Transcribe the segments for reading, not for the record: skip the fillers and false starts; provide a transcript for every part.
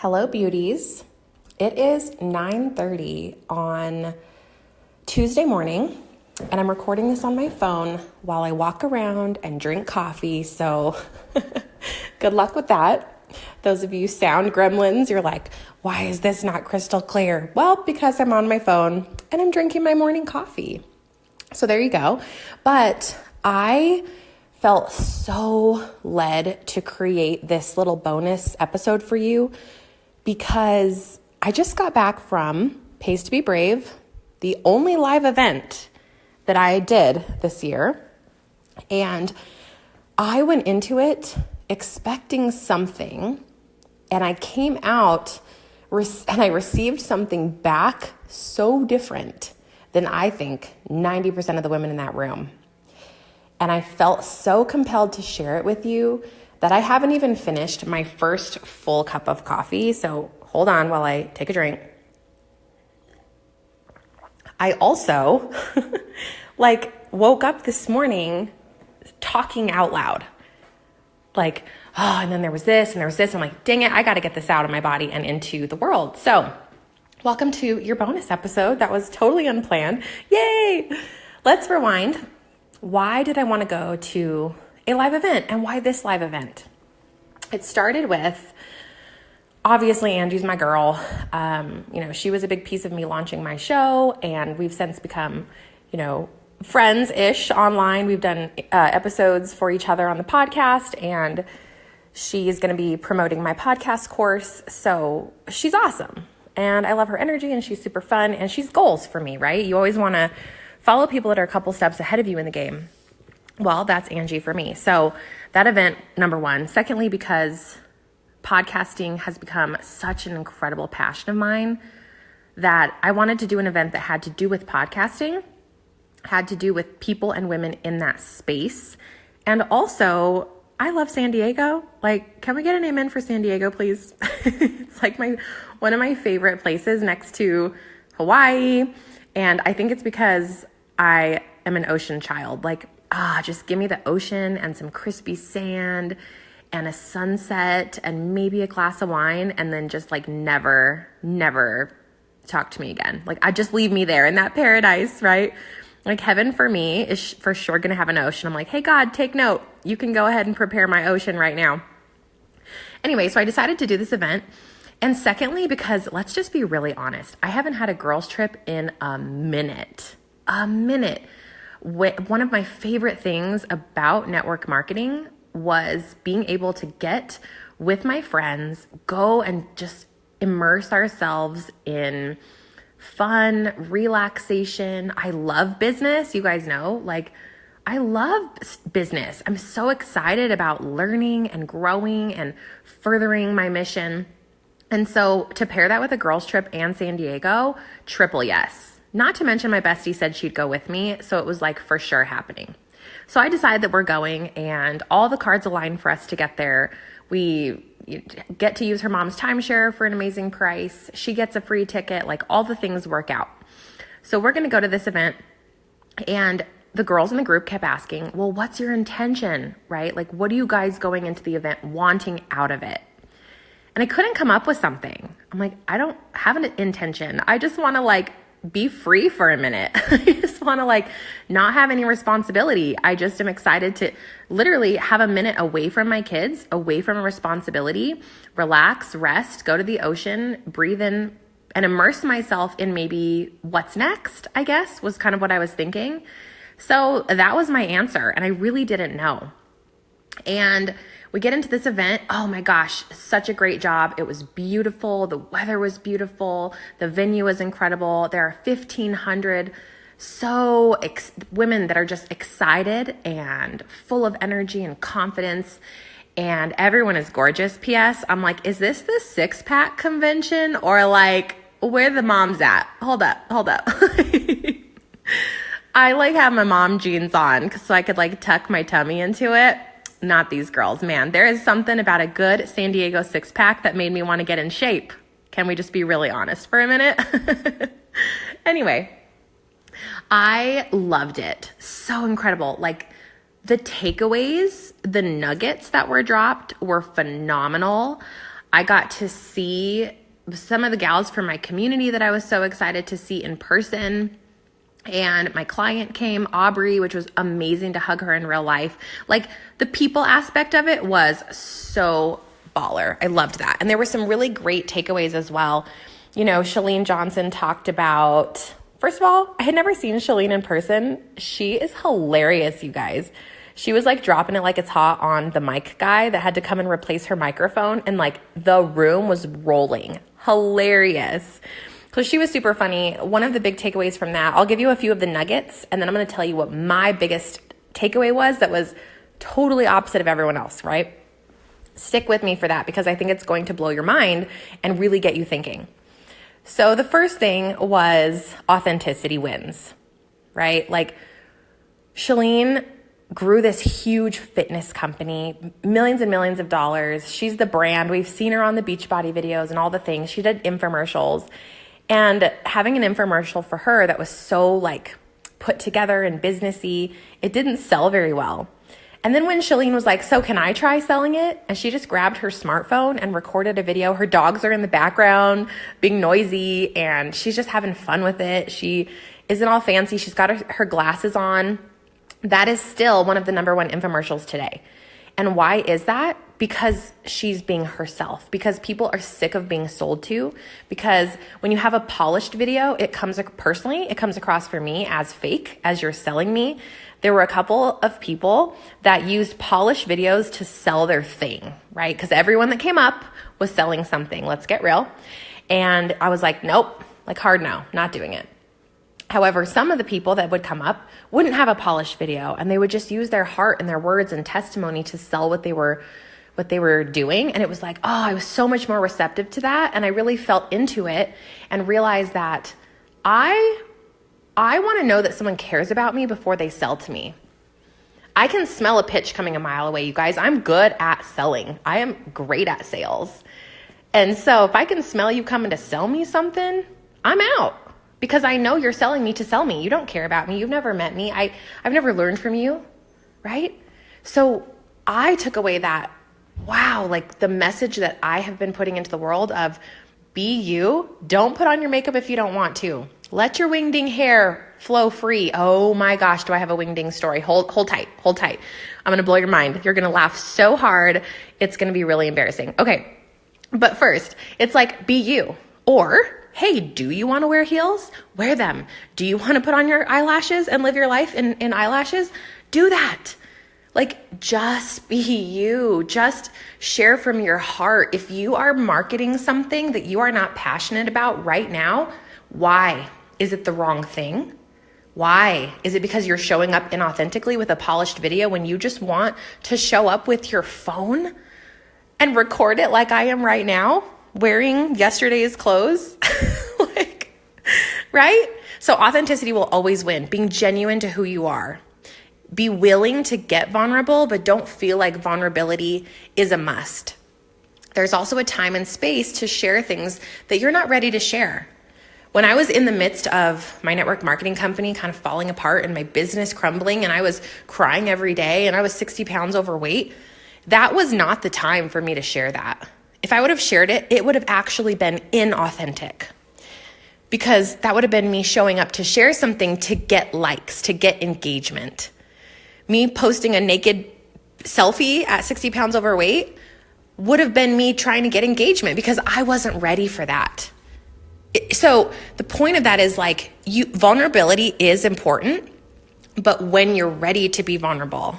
Hello, beauties. It is 9:30 on Tuesday morning, and I'm recording this on my phone while I walk around and drink coffee, so good luck with that. Those of you sound gremlins, you're like, why is this not crystal clear? Well, because I'm on my phone and I'm drinking my morning coffee. So there you go. But I felt so led to create this little bonus episode for you because I just got back from Pays to Be Brave, the only live event that I did this year. And I went into it expecting something, and I came out and I received something back so different than I think 90% of the women in that room. And I felt so compelled to share it with you that I haven't even finished my first full cup of coffee. So hold on while I take a drink. I also woke up this morning talking out loud. And then there was this and there was this. I'm like, dang it, I got to get this out of my body and into the world. So welcome to your bonus episode. That was totally unplanned. Yay! Let's rewind. Why did I want to go to a live event, and why this live event? It started with, obviously, Angie's my girl. She was a big piece of me launching my show, and we've since become, friends-ish online. We've done episodes for each other on the podcast, and she's going to be promoting my podcast course. So she's awesome, and I love her energy, and she's super fun, and she's goals for me, right? You always want to follow people that are a couple steps ahead of you in the game. Well, that's Angie for me. So that event, number one. Secondly, because podcasting has become such an incredible passion of mine that I wanted to do an event that had to do with podcasting, had to do with people and women in that space. And also, I love San Diego. Can we get an amen for San Diego, please? It's one of my favorite places next to Hawaii. And I think it's because I am an ocean child. Just give me the ocean and some crispy sand and a sunset and maybe a glass of wine, and then just never talk to me again. Just leave me there in that paradise, right? Heaven for me is for sure going to have an ocean. I'm like, hey, God, take note. You can go ahead and prepare my ocean right now. Anyway, so I decided to do this event. And secondly, because let's just be really honest, I haven't had a girls trip in a minute. One of my favorite things about network marketing was being able to get with my friends, go and just immerse ourselves in fun, relaxation. I love business. You guys know, I love business. I'm so excited about learning and growing and furthering my mission. And so to pair that with a girls trip and San Diego, triple yes. Not to mention my bestie said she'd go with me, so it was for sure happening. So I decided that we're going, and all the cards align for us to get there. We get to use her mom's timeshare for an amazing price. She gets a free ticket, all the things work out. So we're going to go to this event, and the girls in the group kept asking, well, what's your intention, right? What are you guys going into the event wanting out of it? And I couldn't come up with something. I'm like, I don't have an intention. I just want to be free for a minute. I just want to not have any responsibility. I just am excited to literally have a minute away from my kids, away from a responsibility, relax, rest, go to the ocean, breathe in, and immerse myself in maybe what's next, I guess, was kind of what I was thinking. So that was my answer, and I really didn't know. And we get into this event. Oh my gosh, such a great job. It was beautiful. The weather was beautiful. The venue was incredible. There are 1,500 women that are just excited and full of energy and confidence. And everyone is gorgeous. P.S. I'm like, is this the six-pack convention or where the moms at? Hold up. I have my mom jeans on so I could tuck my tummy into it. Not these girls, man. There is something about a good San Diego six-pack that made me want to get in shape. Can we just be really honest for a minute? Anyway, I loved it. So incredible. The takeaways, the nuggets that were dropped were phenomenal. I got to see some of the gals from my community that I was so excited to see in person. And my client came, Aubrey, which was amazing to hug her in real life. Like, the people aspect of it was so baller. I loved that. And there were some really great takeaways as well. You know, Chalene Johnson talked about, first of all, I had never seen Chalene in person. She is hilarious, you guys. She was like dropping it like it's hot on the mic guy that had to come and replace her microphone. And like the room was rolling. Hilarious. So she was super funny. One of the big takeaways from that, I'll give you a few of the nuggets, and then I'm going to tell you what my biggest takeaway was that was totally opposite of everyone else, right? Stick with me for that because I think it's going to blow your mind and really get you thinking. So the first thing was authenticity wins, right? Like, Chalene grew this huge fitness company, millions and millions of dollars. She's the brand. We've seen her on the Beachbody videos and all the things. She did infomercials. And having an infomercial for her that was so like put together and businessy, it didn't sell very well. And then when Chalene was like, so can I try selling it? And she just grabbed her smartphone and recorded a video. Her dogs are in the background being noisy and she's just having fun with it. She isn't all fancy. She's got her glasses on. That is still one of the number one infomercials today. And why is that? Because she's being herself, because people are sick of being sold to, because when you have a polished video, it comes across for me as fake, as you're selling me. There were a couple of people that used polished videos to sell their thing, right? Because everyone that came up was selling something. Let's get real. And I was like, nope, like hard no, not doing it. However, some of the people that would come up wouldn't have a polished video and they would just use their heart and their words and testimony to sell what they were doing. And it was like, oh, I was so much more receptive to that. And I really felt into it and realized that I want to know that someone cares about me before they sell to me. I can smell a pitch coming a mile away, you guys. I'm good at selling. I am great at sales. And so if I can smell you coming to sell me something, I'm out. Because I know you're selling me to sell me. You don't care about me. You've never met me. I've never learned from you, right? So I took away that, wow, like the message that I have been putting into the world of be you. Don't put on your makeup if you don't want to. Let your wingding hair flow free. Oh my gosh, do I have a wingding story? Hold tight. I'm going to blow your mind. You're going to laugh so hard. It's going to be really embarrassing. Okay. But first, it's like be you. Or, hey, do you want to wear heels? Wear them. Do you want to put on your eyelashes and live your life in eyelashes? Do that. Like, just be you. Just share from your heart. If you are marketing something that you are not passionate about right now, why? Is it the wrong thing? Why? Is it because you're showing up inauthentically with a polished video when you just want to show up with your phone and record it like I am right now, wearing yesterday's clothes? Right? So authenticity will always win. Being genuine to who you are. Be willing to get vulnerable, but don't feel like vulnerability is a must. There's also a time and space to share things that you're not ready to share. When I was in the midst of my network marketing company kind of falling apart and my business crumbling and I was crying every day and I was 60 pounds overweight, that was not the time for me to share that. If I would have shared it, it would have actually been inauthentic. Because that would have been me showing up to share something to get likes, to get engagement. Me posting a naked selfie at 60 pounds overweight would have been me trying to get engagement because I wasn't ready for that. So the point of that is like vulnerability is important, but when you're ready to be vulnerable.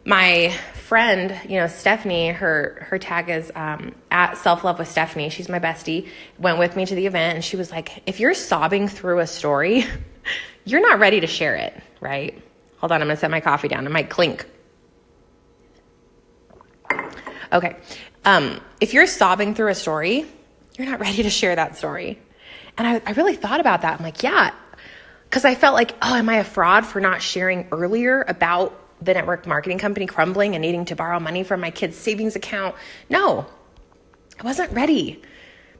My friend, Stephanie, her tag is at Self Love with Stephanie. She's my bestie, went with me to the event and she was like, if you're sobbing through a story, you're not ready to share it, right? Hold on, I'm going to set my coffee down. It might clink. Okay. If you're sobbing through a story, you're not ready to share that story. And I really thought about that. I'm like, yeah, because I felt like, oh, am I a fraud for not sharing earlier about the network marketing company crumbling and needing to borrow money from my kid's savings account? No, I wasn't ready.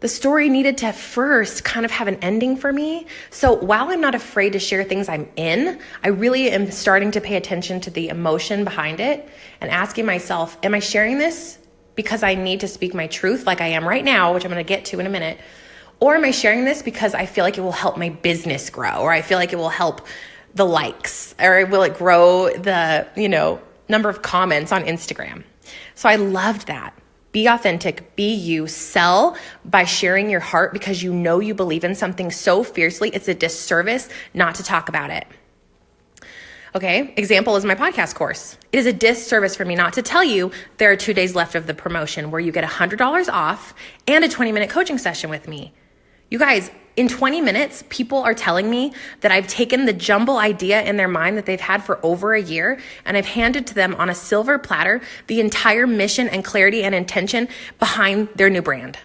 The story needed to first kind of have an ending for me. So while I'm not afraid to share things I'm in, I really am starting to pay attention to the emotion behind it and asking myself, am I sharing this because I need to speak my truth like I am right now, which I'm going to get to in a minute? Or am I sharing this because I feel like it will help my business grow, or I feel like it will help the likes, or will it grow the, number of comments on Instagram? So I loved that. Be authentic, be you, sell by sharing your heart because you know you believe in something so fiercely, it's a disservice not to talk about it. Okay, example is my podcast course. It is a disservice for me not to tell you there are 2 days left of the promotion where you get $100 off and a 20-minute coaching session with me. You guys, in 20 minutes, people are telling me that I've taken the jumble idea in their mind that they've had for over a year, and I've handed to them on a silver platter the entire mission and clarity and intention behind their new brand.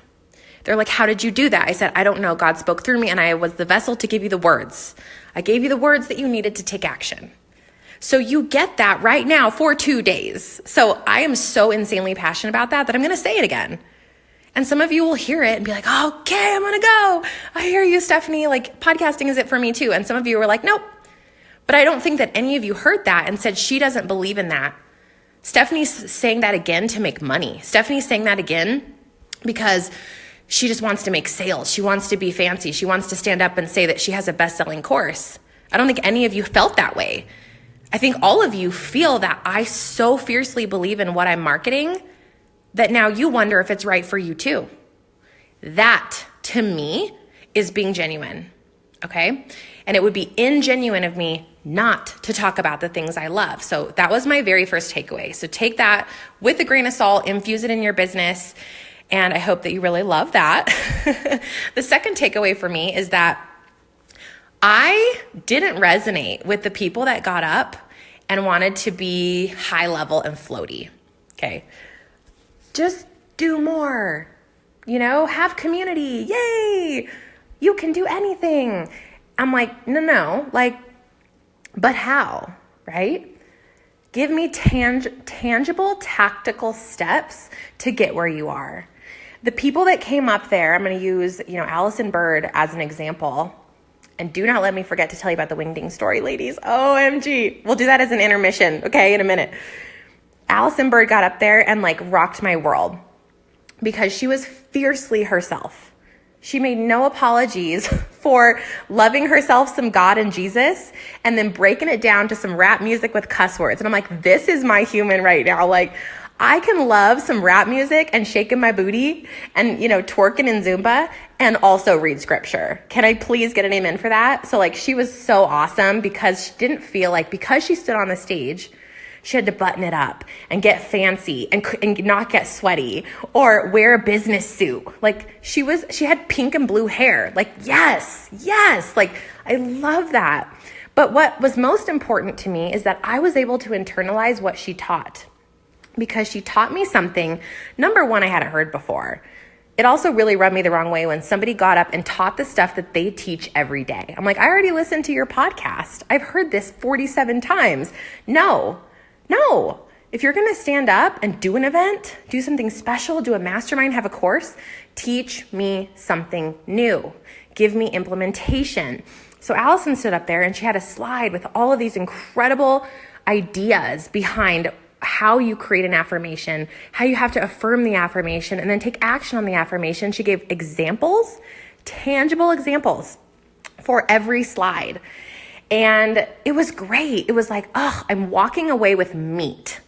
They're like, how did you do that? I said, I don't know. God spoke through me, and I was the vessel to give you the words. I gave you the words that you needed to take action. So you get that right now for 2 days. So I am so insanely passionate about that I'm going to say it again. And some of you will hear it and be like, okay, I'm going to go. I hear you, Stephanie. Like, podcasting is it for me too. And some of you were like, nope. But I don't think that any of you heard that and said she doesn't believe in that. Stephanie's saying that again to make money. Stephanie's saying that again because she just wants to make sales. She wants to be fancy. She wants to stand up and say that she has a best-selling course. I don't think any of you felt that way. I think all of you feel that I so fiercely believe in what I'm marketing that now you wonder if it's right for you too. That, to me, is being genuine, okay? And it would be ingenuine of me not to talk about the things I love. So that was my very first takeaway. So take that with a grain of salt, infuse it in your business, and I hope that you really love that. The second takeaway for me is that I didn't resonate with the people that got up and wanted to be high level and floaty, okay? Just do more, have community, yay, you can do anything. I'm like, no, but how, right? Give me tangible, tactical steps to get where you are. The people that came up there, I'm going to use, Allison Bird as an example. And do not let me forget to tell you about the Wingding story, ladies. OMG. We'll do that as an intermission, okay, in a minute. Allison Bird got up there and rocked my world because she was fiercely herself. She made no apologies for loving herself some God and Jesus and then breaking it down to some rap music with cuss words. And I'm like, this is my human right now. I can love some rap music and shaking my booty and, twerking in Zumba and also read scripture. Can I please get an amen for that? So she was so awesome because she didn't feel because she stood on the stage, she had to button it up and get fancy and not get sweaty or wear a business suit. She had pink and blue hair. Yes. I love that. But what was most important to me is that I was able to internalize what she taught because she taught me something, number one, I hadn't heard before. It also really rubbed me the wrong way when somebody got up and taught the stuff that they teach every day. I'm like, I already listened to your podcast. I've heard this 47 times. No. If you're going to stand up and do an event, do something special, do a mastermind, have a course, teach me something new. Give me implementation. So Allison stood up there and she had a slide with all of these incredible ideas behind how you create an affirmation, how you have to affirm the affirmation, and then take action on the affirmation. She gave examples, tangible examples for every slide. And it was great. It was I'm walking away with meat,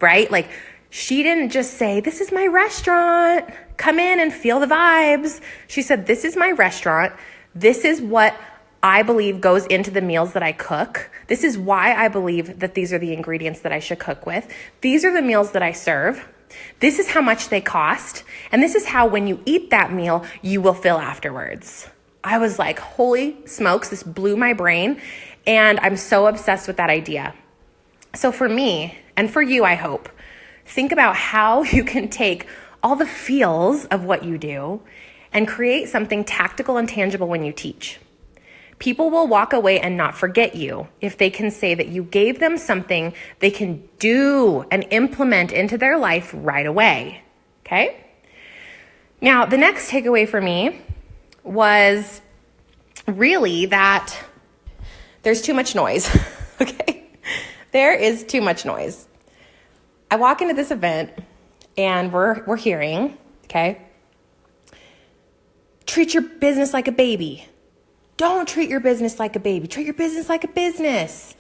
right? She didn't just say, this is my restaurant, come in and feel the vibes. She said, this is my restaurant. This is what I believe goes into the meals that I cook. This is why I believe that these are the ingredients that I should cook with. These are the meals that I serve. This is how much they cost. And this is how when you eat that meal, you will feel afterwards. I was like, holy smokes, this blew my brain. And I'm so obsessed with that idea. So for me, and for you, I hope, think about how you can take all the feels of what you do and create something tactical and tangible when you teach. People will walk away and not forget you if they can say that you gave them something they can do and implement into their life right away, okay? Now, the next takeaway for me was really that there's too much noise, okay? There is too much noise. I walk into this event and we're hearing, okay, treat your business like a baby. Don't treat your business like a baby. Treat your business like a business.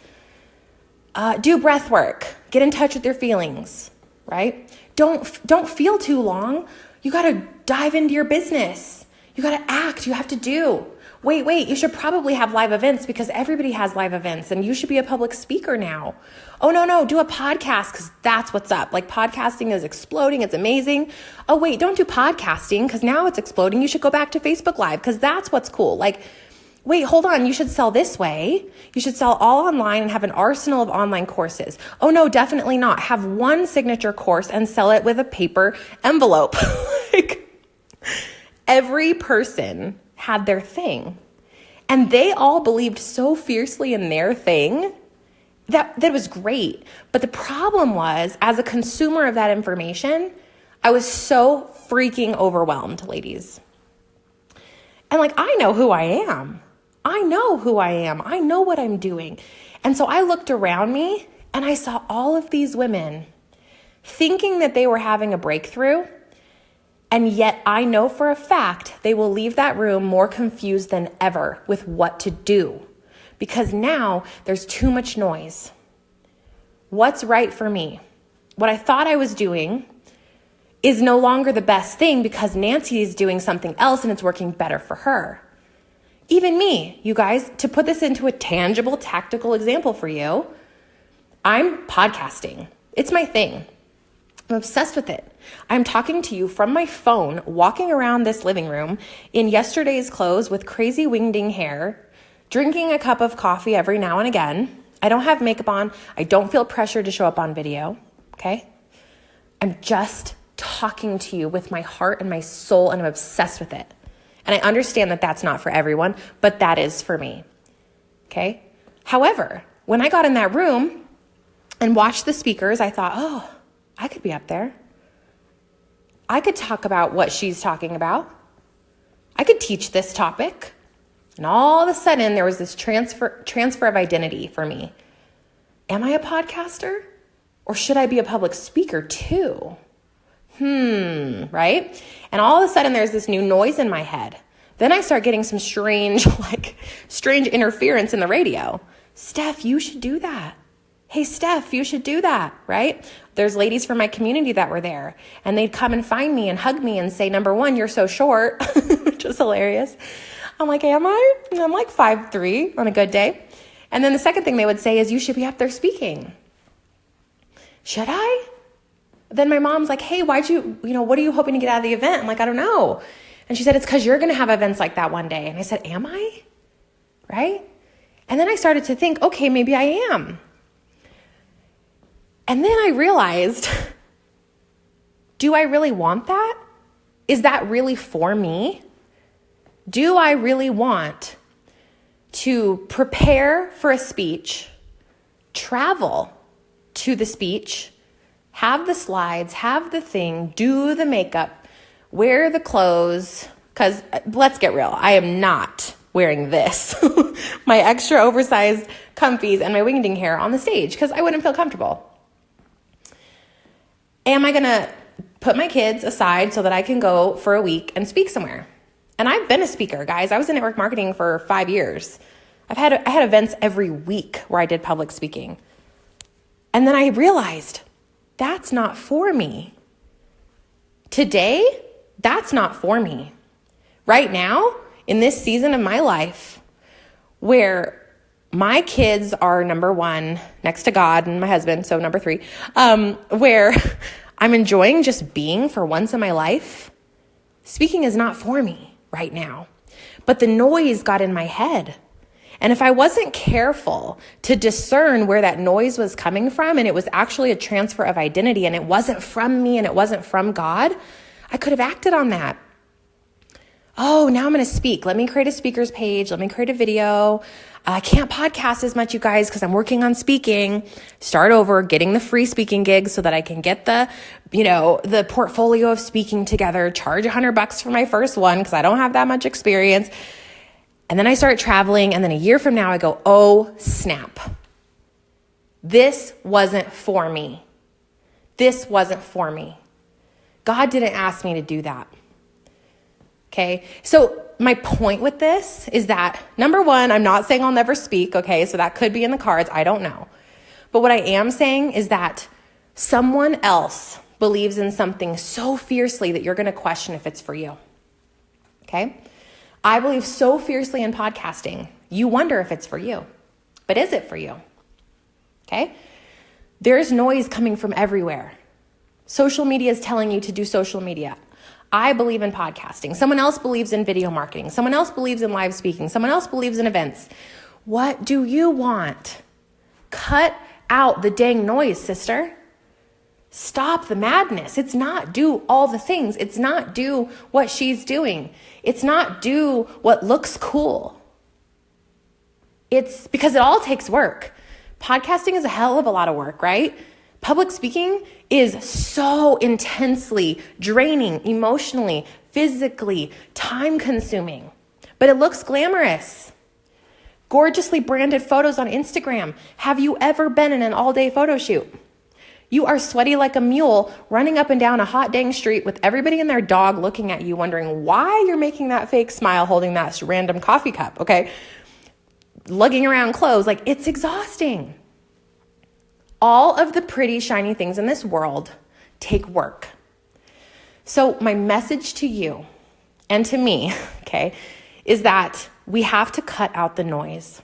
Do breath work. Get in touch with your feelings, right? Don't feel too long. You got to dive into your business. You got to act. You have to do. Wait, you should probably have live events because everybody has live events and you should be a public speaker now. Oh, no, do a podcast because that's what's up. Like podcasting is exploding. It's amazing. Oh, wait, don't do podcasting because now it's exploding. You should go back to Facebook Live because that's what's cool. Like, wait, hold on. You should sell this way. You should sell all online and have an arsenal of online courses. Oh, no, definitely not. Have one signature course and sell it with a paper envelope. Like, every person had their thing. And they all believed so fiercely in their thing that was great. But the problem was, as a consumer of that information, I was so freaking overwhelmed, ladies. And like, I know who I am. I know who I am. I know what I'm doing. And so I looked around me and I saw all of these women thinking that they were having a breakthrough. And yet I know for a fact they will leave that room more confused than ever with what to do because now there's too much noise. What's right for me? What I thought I was doing is no longer the best thing because Nancy is doing something else and it's working better for her. Even me, you guys, to put this into a tangible, tactical example for you, I'm podcasting. It's my thing. I'm obsessed with it. I'm talking to you from my phone, walking around this living room in yesterday's clothes with crazy wingding hair, drinking a cup of coffee every now and again. I don't have makeup on. I don't feel pressured to show up on video, okay? I'm just talking to you with my heart and my soul, and I'm obsessed with it. And I understand that that's not for everyone, but that is for me, okay? However, when I got in that room and watched the speakers, I thought, oh, I could be up there. I could talk about what she's talking about. I could teach this topic. And all of a sudden, there was this transfer of identity for me. Am I a podcaster? Or should I be a public speaker too? Right? And all of a sudden, there's this new noise in my head. Then I start getting some strange interference in the radio. Steph, you should do that. Hey, Steph, you should do that, right? There's ladies from my community that were there, and they'd come and find me and hug me and say, number one, you're so short, which was hilarious. I'm like, am I? I'm like 5'3" on a good day. And then the second thing they would say is, you should be up there speaking. Should I? Then my mom's like, hey, what are you hoping to get out of the event? I'm like, I don't know. And she said, it's because you're going to have events like that one day. And I said, am I? Right? And then I started to think, okay, maybe I am. And then I realized, do I really want that? Is that really for me? Do I really want to prepare for a speech, travel to the speech, have the slides, have the thing, do the makeup, wear the clothes? Because let's get real, I am not wearing this, my extra oversized comfies and my wingding hair on the stage because I wouldn't feel comfortable. Am I going to put my kids aside so that I can go for a week and speak somewhere? And I've been a speaker, guys. I was in network marketing for 5 years. I had events every week where I did public speaking. And then I realized that's not for me. Today, that's not for me. Right now, in this season of my life, where my kids are number one next to God and my husband, so number 3, where I'm enjoying just being for once in my life, speaking is not for me right now. But the noise got in my head. And if I wasn't careful to discern where that noise was coming from, and it was actually a transfer of identity, and it wasn't from me and it wasn't from God, I could have acted on that. Oh, now I'm going to speak. Let me create a speaker's page. Let me create a video. I can't podcast as much, you guys, because I'm working on speaking. Start over, getting the free speaking gigs so that I can get the portfolio of speaking together, charge $100 for my first one because I don't have that much experience. And then I start traveling. And then a year from now, I go, oh, snap. This wasn't for me. This wasn't for me. God didn't ask me to do that. Okay, so my point with this is that, number one, I'm not saying I'll never speak, okay? So that could be in the cards, I don't know. But what I am saying is that someone else believes in something so fiercely that you're going to question if it's for you, okay? I believe so fiercely in podcasting, you wonder if it's for you. But is it for you? Okay? There's noise coming from everywhere. Social media is telling you to do social media. I believe in podcasting. Someone else believes in video marketing. Someone else believes in live speaking. Someone else believes in events. What do you want? Cut out the dang noise, sister. Stop the madness. It's not do all the things. It's not do what she's doing. It's not do what looks cool. It's because it all takes work. Podcasting is a hell of a lot of work, right? Public speaking is so intensely draining emotionally, physically, time consuming, but it looks glamorous. Gorgeously branded photos on Instagram. Have you ever been in an all-day photo shoot? You are sweaty like a mule running up and down a hot dang street with everybody and their dog looking at you wondering why you're making that fake smile holding that random coffee cup, okay? Lugging around clothes, like it's exhausting. All of the pretty, shiny things in this world take work. So my message to you and to me, okay, is that we have to cut out the noise.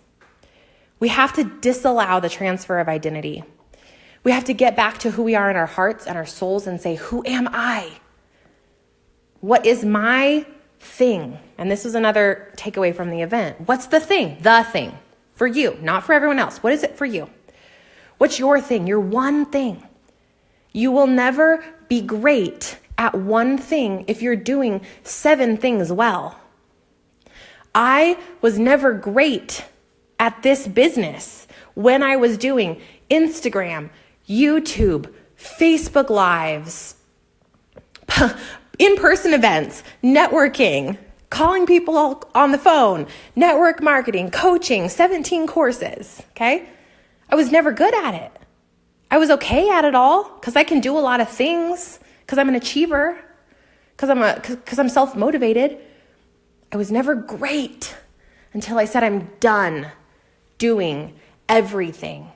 We have to disallow the transfer of identity. We have to get back to who we are in our hearts and our souls and say, who am I? What is my thing? And this was another takeaway from the event. What's the thing? The thing for you, not for everyone else. What is it for you? What's your thing? Your one thing. You will never be great at one thing if you're doing 7 things well. I was never great at this business when I was doing Instagram, YouTube, Facebook Lives, in-person events, networking, calling people on the phone, network marketing, coaching, 17 courses, okay? I was never good at it. I was okay at it all because I can do a lot of things, because I'm an achiever, because I'm self-motivated. I was never great until I said I'm done doing everything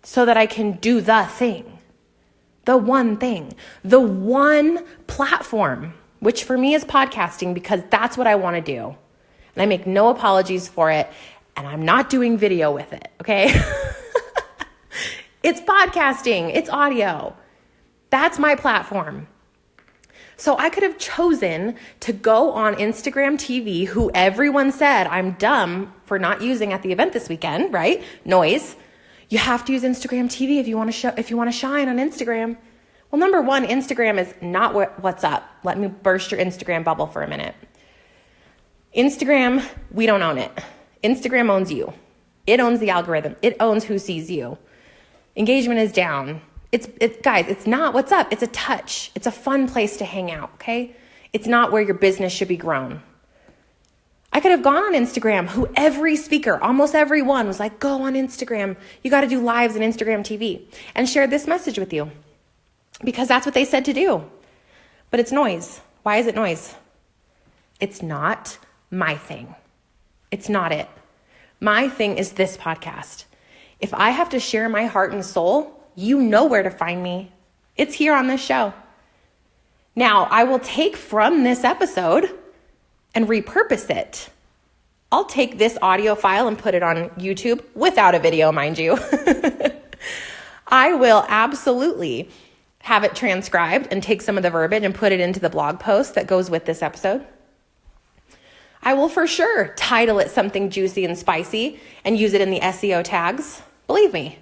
so that I can do the thing, the one thing, the one platform, which for me is podcasting because that's what I want to do. And I make no apologies for it, and I'm not doing video with it, okay? It's podcasting, it's audio. That's my platform. So I could have chosen to go on Instagram TV, who everyone said I'm dumb for not using at the event this weekend, right? Noise. You have to use Instagram TV if you want to shine on Instagram. Well, number one, Instagram is not what's up. Let me burst your Instagram bubble for a minute. Instagram, we don't own it. Instagram owns you. It owns the algorithm. It owns who sees you. Engagement is down. Guys, it's not what's up. It's a touch. It's a fun place to hang out, okay? It's not where your business should be grown. I could have gone on Instagram, who every speaker, almost everyone, was like, go on Instagram. You got to do lives on Instagram TV, and shared this message with you because that's what they said to do. But it's noise. Why is it noise? It's not my thing. It's not it. My thing is this podcast. If I have to share my heart and soul, you know where to find me. It's here on this show. Now, I will take from this episode and repurpose it. I'll take this audio file and put it on YouTube without a video, mind you. I will absolutely have it transcribed and take some of the verbiage and put it into the blog post that goes with this episode. I will for sure title it something juicy and spicy and use it in the SEO tags. Believe me.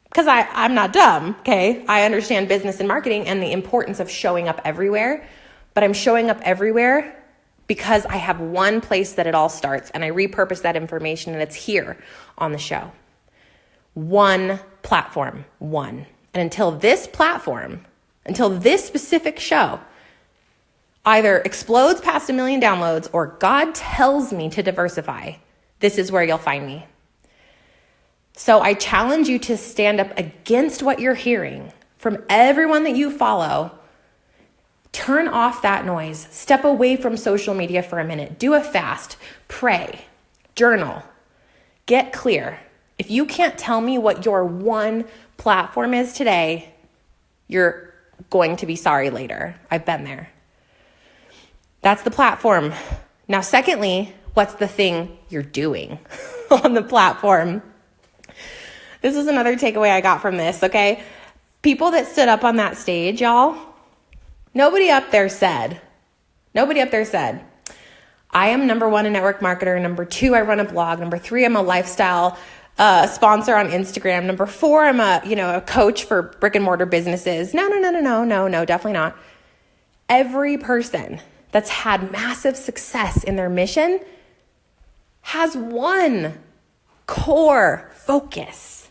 Because I'm not dumb, okay? I understand business and marketing and the importance of showing up everywhere, but I'm showing up everywhere because I have one place that it all starts, and I repurpose that information, and it's here on the show. One platform, one. And until this specific show either explodes past 1 million downloads or God tells me to diversify, this is where you'll find me. So I challenge you to stand up against what you're hearing from everyone that you follow Turn off that noise. Step away from social media for a minute. Do a fast. Pray. Journal. Get clear. If you can't tell me what your one platform is today, you're going to be sorry later. I've been there. That's the platform. Now, secondly, what's the thing you're doing on the platform? This is another takeaway I got from this, okay? People that stood up on that stage, y'all, nobody up there said, I am number one, a network marketer. Number two, I run a blog. Number three, I'm a lifestyle sponsor on Instagram. Number four, I'm a coach for brick and mortar businesses. No, definitely not. Every person that's had massive success in their mission has one core focus.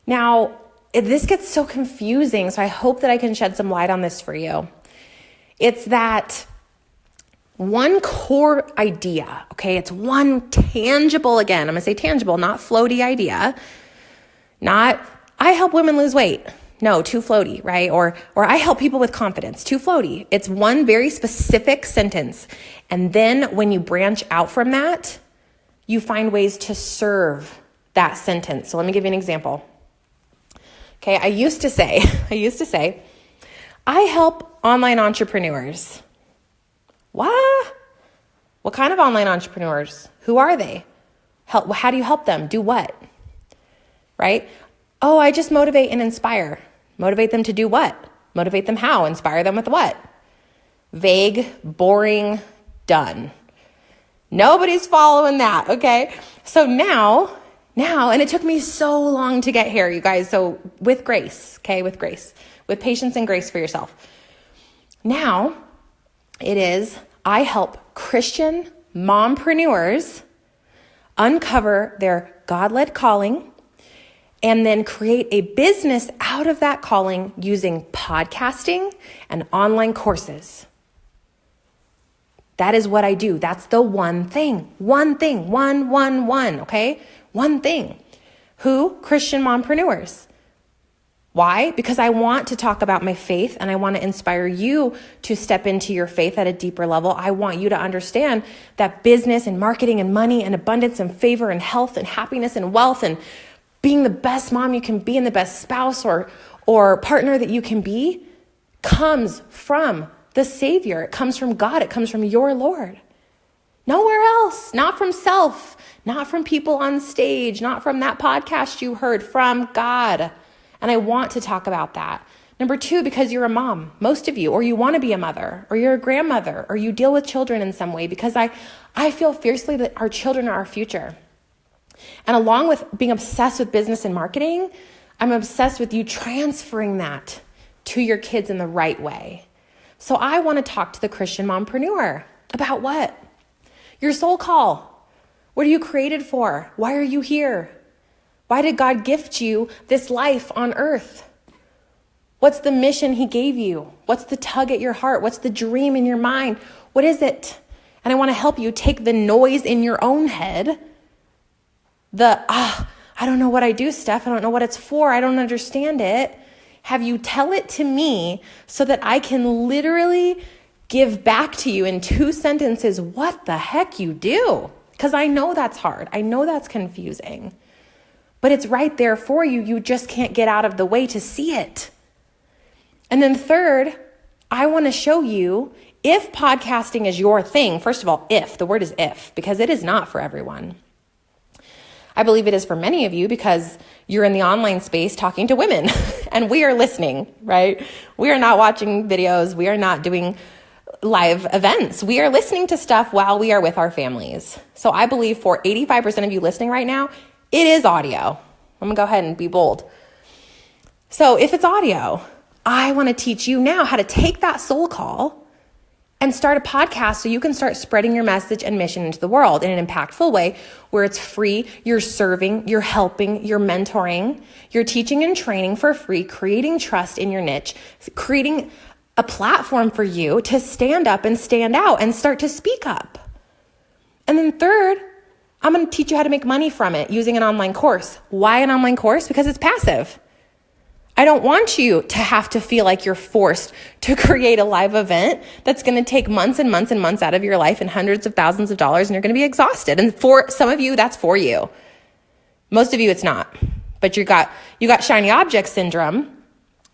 Now, this gets so confusing, so I hope that I can shed some light on this for you. It's that one core idea, okay? It's one tangible, again, I'm going to say tangible, not floaty idea. Not, I help women lose weight. No, too floaty, right? Or I help people with confidence. Too floaty. It's one very specific sentence. And then when you branch out from that, you find ways to serve that sentence. So let me give you an example. Okay, I used to say, I help online entrepreneurs. What? What kind of online entrepreneurs? Who are they? How do you help them? Do what? Right? Oh, I just motivate and inspire. Motivate them to do what? Motivate them how? Inspire them with what? Vague, boring, done. Nobody's following that, okay? So now, and it took me so long to get here, you guys. So with grace, okay? With grace. With patience and grace for yourself. Now, it is, I help Christian mompreneurs uncover their God-led calling and then create a business out of that calling using podcasting and online courses. That is what I do. That's the one thing, one, okay? One thing. Who? Christian mompreneurs. Why? Because I want to talk about my faith and I want to inspire you to step into your faith at a deeper level. I want you to understand that business and marketing and money and abundance and favor and health and happiness and wealth and being the best mom you can be and the best spouse or partner that you can be comes from the Savior. It comes from God. It comes from your Lord. Nowhere else. Not from self. Not from people on stage. Not from that podcast you heard. From God. And I want to talk about that. Number two, because you're a mom, most of you, or you want to be a mother, or you're a grandmother, or you deal with children in some way, because I feel fiercely that our children are our future. And along with being obsessed with business and marketing, I'm obsessed with you transferring that to your kids in the right way. So I want to talk to the Christian mompreneur about what? Your soul call. What are you created for? Why are you here? Why did God gift you this life on earth? What's the mission he gave you? What's the tug at your heart? What's the dream in your mind? What is it? And I want to help you take the noise in your own head. I don't know what I do, Steph. I don't know what it's for. I don't understand it. Have you tell it to me so that I can literally give back to you in 2 sentences what the heck you do. Because I know that's hard. I know that's confusing. But it's right there for you. You just can't get out of the way to see it. And then third, I want to show you if podcasting is your thing. First of all, the word is if, because it is not for everyone. I believe it is for many of you because you're in the online space talking to women and we are listening, right? We are not watching videos. We are not doing live events. We are listening to stuff while we are with our families. So I believe for 85% of you listening right now, it is audio. I'm going to go ahead and be bold. So if it's audio, I want to teach you now how to take that soul call and start a podcast so you can start spreading your message and mission into the world in an impactful way where it's free, you're serving, you're helping, you're mentoring, you're teaching and training for free, creating trust in your niche, creating a platform for you to stand up and stand out and start to speak up. And then third, I'm going to teach you how to make money from it using an online course. Why an online course? Because it's passive. I don't want you to have to feel like you're forced to create a live event that's going to take months and months and months out of your life and hundreds of thousands of dollars, and you're going to be exhausted. And for some of you, that's for you. Most of you, it's not. But you got shiny object syndrome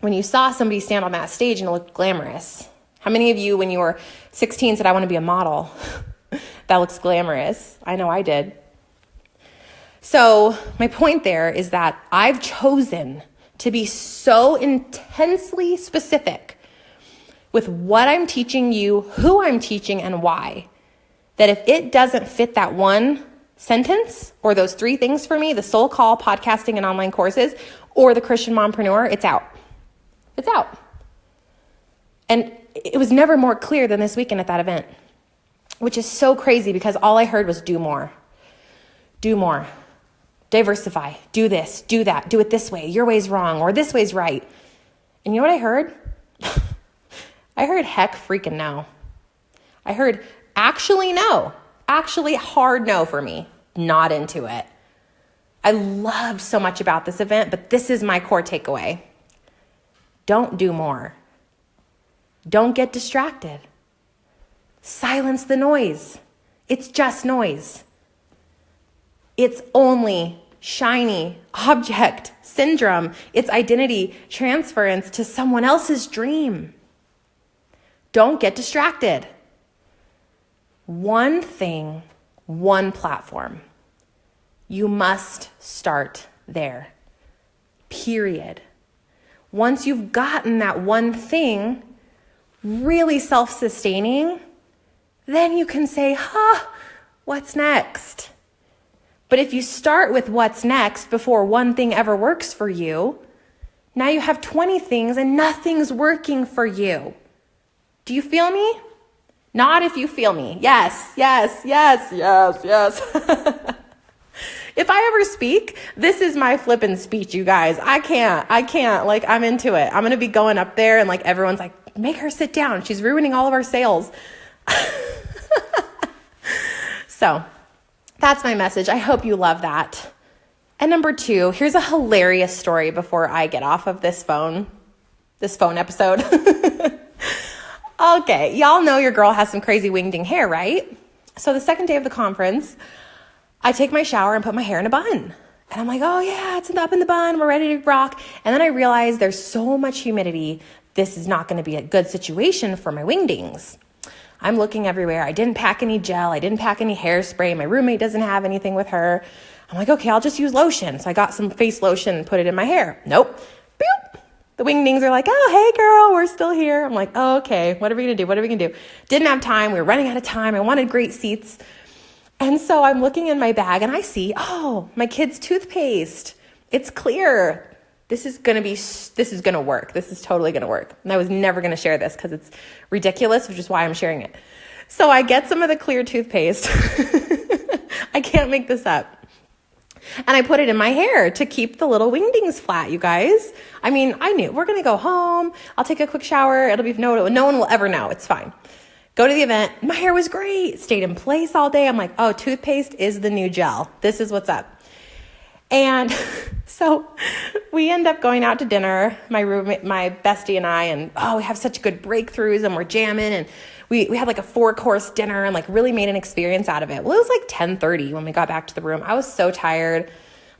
when you saw somebody stand on that stage and it looked glamorous. How many of you, when you were 16, said, I want to be a model? That looks glamorous. I know I did. So my point there is that I've chosen to be so intensely specific with what I'm teaching you, who I'm teaching, and why, that if it doesn't fit that one sentence or those three things for me, the soul call, podcasting, and online courses, or the Christian mompreneur, it's out. It's out. And it was never more clear than this weekend at that event, which is so crazy because all I heard was do more, diversify, do this, do that, do it this way, your way's wrong, or this way's right. And you know what I heard? I heard heck freaking no. I heard actually no, actually hard no for me, not into it. I loved so much about this event, but this is my core takeaway. Don't do more. Don't get distracted. Silence the noise. It's just noise. It's only shiny object syndrome. It's identity transference to someone else's dream. Don't get distracted. One thing, one platform. You must start there. Period. Once you've gotten that one thing really self-sustaining, then you can say, what's next? But if you start with what's next before one thing ever works for you, now you have 20 things and nothing's working for you. Do you feel me? Not if you feel me. Yes. If I ever speak, this is my flippin' speech, you guys. I can't. Like, I'm into it. I'm going to be going up there and like everyone's like, make her sit down. She's ruining all of our sales. So that's my message. I hope you love that. And number 2, here's a hilarious story before I get off of this phone episode. Okay, y'all know your girl has some crazy wingding hair, right? So the second day of the conference, I take my shower and put my hair in a bun. And I'm like, oh yeah, it's up in the bun. We're ready to rock. And then I realize there's so much humidity. This is not going to be a good situation for my wingdings. I'm looking everywhere. I didn't pack any gel. I didn't pack any hairspray. My roommate doesn't have anything with her. I'm like, okay, I'll just use lotion. So I got some face lotion and put it in my hair. Nope. Boop. The wingdings are like, oh, hey girl, we're still here. I'm like, oh, okay, what are we going to do? Didn't have time. We were running out of time. I wanted great seats. And so I'm looking in my bag and I see, oh, my kid's toothpaste. It's clear. This is going to work. This is totally going to work. And I was never going to share this because it's ridiculous, which is why I'm sharing it. So I get some of the clear toothpaste. I can't make this up. And I put it in my hair to keep the little wingdings flat, you guys. I mean, I knew we're going to go home. I'll take a quick shower. It'll be no one will ever know. It's fine. Go to the event. My hair was great. Stayed in place all day. I'm like, oh, toothpaste is the new gel. This is what's up. And so we end up going out to dinner, my roommate, my bestie and I, and we have such good breakthroughs and we're jamming, and we had like a 4-course dinner and like really made an experience out of it. Well, it was like 10:30 when we got back to the room. I was so tired. I'm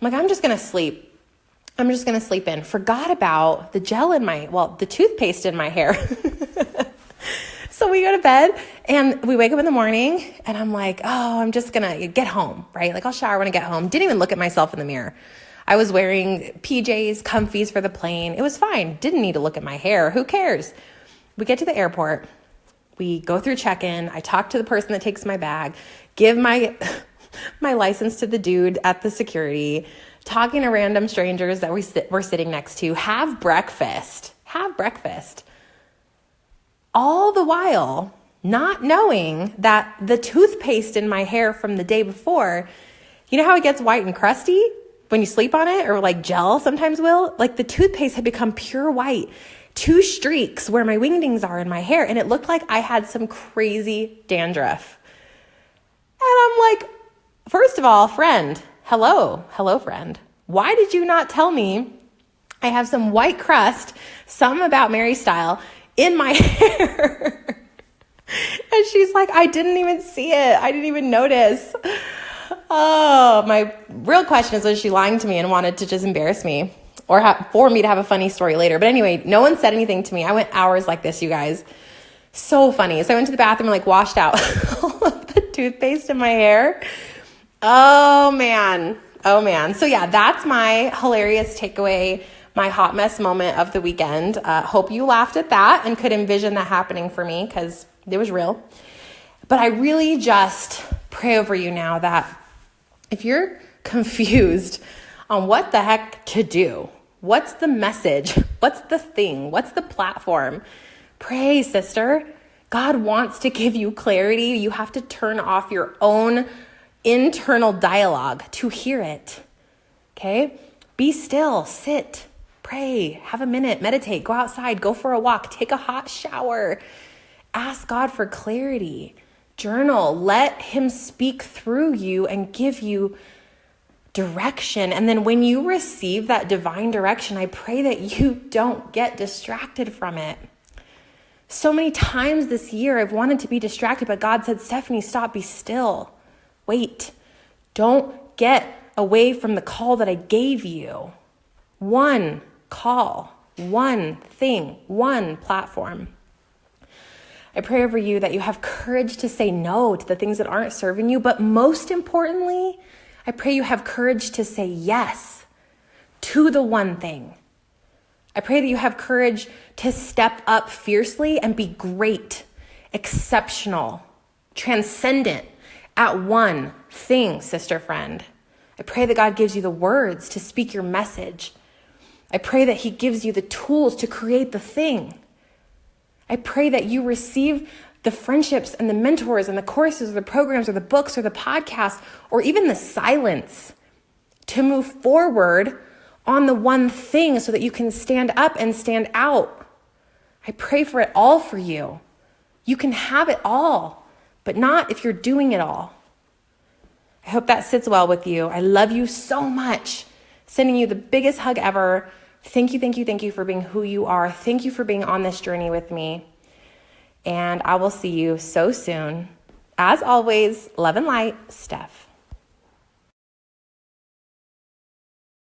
like, I'm just going to sleep in. Forgot about the the toothpaste in my hair. So we go to bed and we wake up in the morning and I'm like, oh, I'm just going to get home, right? Like I'll shower when I get home. Didn't even look at myself in the mirror. I was wearing PJs, comfies for the plane. It was fine. Didn't need to look at my hair. Who cares? We get to the airport. We go through check-in. I talk to the person that takes my bag, give my license to the dude at the security, talking to random strangers that we're sitting next to, have breakfast. All the while not knowing that the toothpaste in my hair from the day before, you know how it gets white and crusty when you sleep on it, or like gel sometimes will? Like the toothpaste had become pure white, 2 streaks where my wingdings are in my hair, and it looked like I had some crazy dandruff. And I'm like, first of all, friend, hello friend. Why did you not tell me I have some white crust, some About Mary style, in my hair. And she's like, I didn't even see it. I didn't even notice. Oh, my real question is, was she lying to me and wanted to just embarrass me or for me to have a funny story later? But anyway, no one said anything to me. I went hours like this, you guys. So funny. So I went to the bathroom and like washed out all of the toothpaste in my hair. Oh man. So yeah, that's my hilarious takeaway, my hot mess moment of the weekend. Hope you laughed at that and could envision that happening for me because it was real. But I really just pray over you now that if you're confused on what the heck to do, what's the message, what's the thing, what's the platform, pray, sister. God wants to give you clarity. You have to turn off your own internal dialogue to hear it. Okay? Be still, sit, pray, have a minute, meditate, go outside, go for a walk, take a hot shower. Ask God for clarity. Journal. Let him speak through you and give you direction. And then when you receive that divine direction, I pray that you don't get distracted from it. So many times this year, I've wanted to be distracted, but God said, Stephanie, stop, be still. Wait. Don't get away from the call that I gave you. One call, one thing, one platform. I pray over you that you have courage to say no to the things that aren't serving you. But most importantly, I pray you have courage to say yes to the one thing. I pray that you have courage to step up fiercely and be great, exceptional, transcendent at one thing, sister friend. I pray that God gives you the words to speak your message. I pray that he gives you the tools to create the thing. I pray that you receive the friendships and the mentors and the courses or the programs or the books or the podcasts or even the silence to move forward on the one thing so that you can stand up and stand out. I pray for it all for you. You can have it all, but not if you're doing it all. I hope that sits well with you. I love you so much. Sending you the biggest hug ever. Thank you for being who you are. Thank you for being on this journey with me. And I will see you so soon. As always, love and light, Steph.